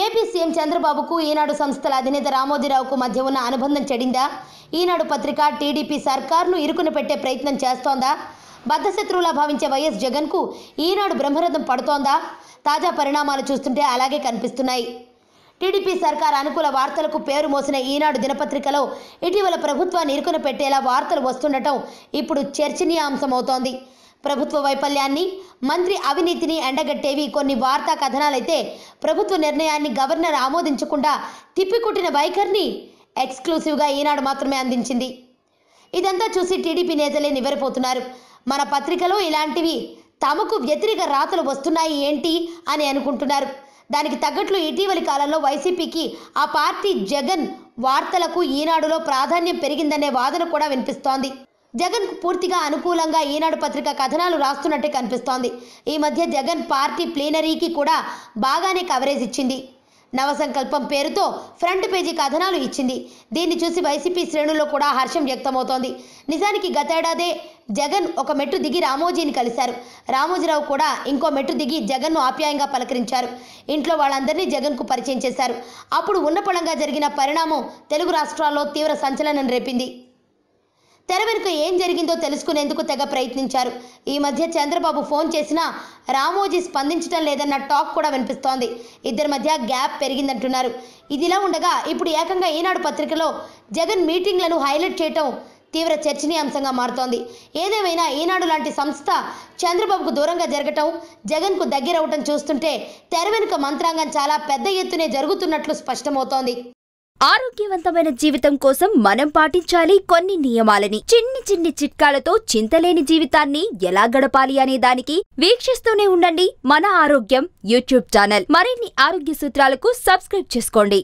AP CM చంద్రబాబుకు ఈనాడు సంస్థల అధినేత రామోజీరావుకు మధ్య ఉన్న అనుబంధం చెడిందా? ఈనాడు పత్రిక టీడీపీ సర్కార్ను ఇరుకున పెట్టే ప్రయత్నం చేస్తోందా? బద్ధశత్రువులా భావించే వైఎస్ జగన్కు ఈనాడు బ్రహ్మరథం పడుతోందా? తాజా పరిణామాలు చూస్తుంటే అలాగే కనిపిస్తున్నాయి. టీడీపీ సర్కార్ అనుకూల వార్తలకు పేరు మోసిన ఈనాడు దినపత్రికలో ఇటీవల ప్రభుత్వాన్ని ఇరుకున పెట్టేలా వార్తలు వస్తుండటం ఇప్పుడు చర్చనీయాంశమవుతోంది. ప్రభుత్వ వైఫల్యాన్ని, మంత్రి అవినీతిని ఎండగట్టేవి కొన్ని వార్తా కథనాలైతే ప్రభుత్వ నిర్ణయాన్ని గవర్నర్ ఆమోదించకుండా తిప్పికొట్టిన వైఖరిని ఎక్స్క్లూసివ్గా ఈనాడు మాత్రమే అందించింది. ఇదంతా చూసి టీడీపీ నేతలే నివ్వెరపోతున్నారు. మన పత్రికలో ఇలాంటివి తమకు వ్యతిరేక రాతలు వస్తున్నాయి ఏంటి అని అనుకుంటున్నారు. దానికి తగ్గట్లు ఇటీవలి కాలంలో వైసీపీకి ఆ పార్టీ జగన్ వార్తలకు ఈనాడులో ప్రాధాన్యం పెరిగిందనే వాదన కూడా వినిపిస్తోంది. జగన్కు పూర్తిగా అనుకూలంగా ఈనాడు పత్రిక కథనాలు రాస్తున్నట్టే కనిపిస్తోంది. ఈ మధ్య జగన్ పార్టీ ప్లీనరీకి కూడా బాగానే కవరేజ్ ఇచ్చింది. నవసంకల్పం పేరుతో ఫ్రంట్ పేజీ కథనాలు ఇచ్చింది. దీన్ని చూసి వైసీపీ శ్రేణుల్లో కూడా హర్షం వ్యక్తమవుతోంది. నిజానికి గతేడాదే జగన్ ఒక మెట్టు దిగి రామోజీని కలిశారు. రామోజీరావు కూడా ఇంకో మెట్టు దిగి జగన్ను ఆప్యాయంగా పలకరించారు. ఇంట్లో వాళ్ళందరినీ జగన్కు పరిచయం చేశారు. అప్పుడు ఉన్నపళంగా జరిగిన పరిణామం తెలుగు రాష్ట్రాల్లో తీవ్ర సంచలనం రేపింది. తెర వెనుక ఏం జరిగిందో తెలుసుకునేందుకు తెగ ప్రయత్నించారు. ఈ మధ్య చంద్రబాబు ఫోన్ చేసినా రామోజీ స్పందించడం లేదన్న టాక్ కూడా వినిపిస్తోంది. ఇద్దరి మధ్య గ్యాప్ పెరిగిందంటున్నారు. ఇదిలా ఉండగా ఇప్పుడు ఏకంగా ఈనాడు పత్రికలో జగన్ మీటింగ్లను హైలైట్ చేయటం తీవ్ర చర్చనీయాంశంగా మారుతోంది. ఏదేమైనా ఈనాడు లాంటి సంస్థ చంద్రబాబుకు దూరంగా జరగటం, జగన్కు దగ్గరవటం చూస్తుంటే తెర వెనుక మంత్రాంగం చాలా పెద్ద ఎత్తునే జరుగుతున్నట్లు స్పష్టమవుతోంది. ఆరోగ్యవంతమైన జీవితం కోసం మనం పాటించాలి కొన్ని నియమాలని. చిన్ని చిన్ని చిట్కాలతో చింతలేని జీవితాన్ని ఎలా గడపాలి అనే దానికి వీక్షిస్తూనే ఉండండి మన ఆరోగ్యం యూట్యూబ్ ఛానల్. మరిన్ని ఆరోగ్య సూత్రాలకు సబ్స్క్రైబ్ చేసుకోండి.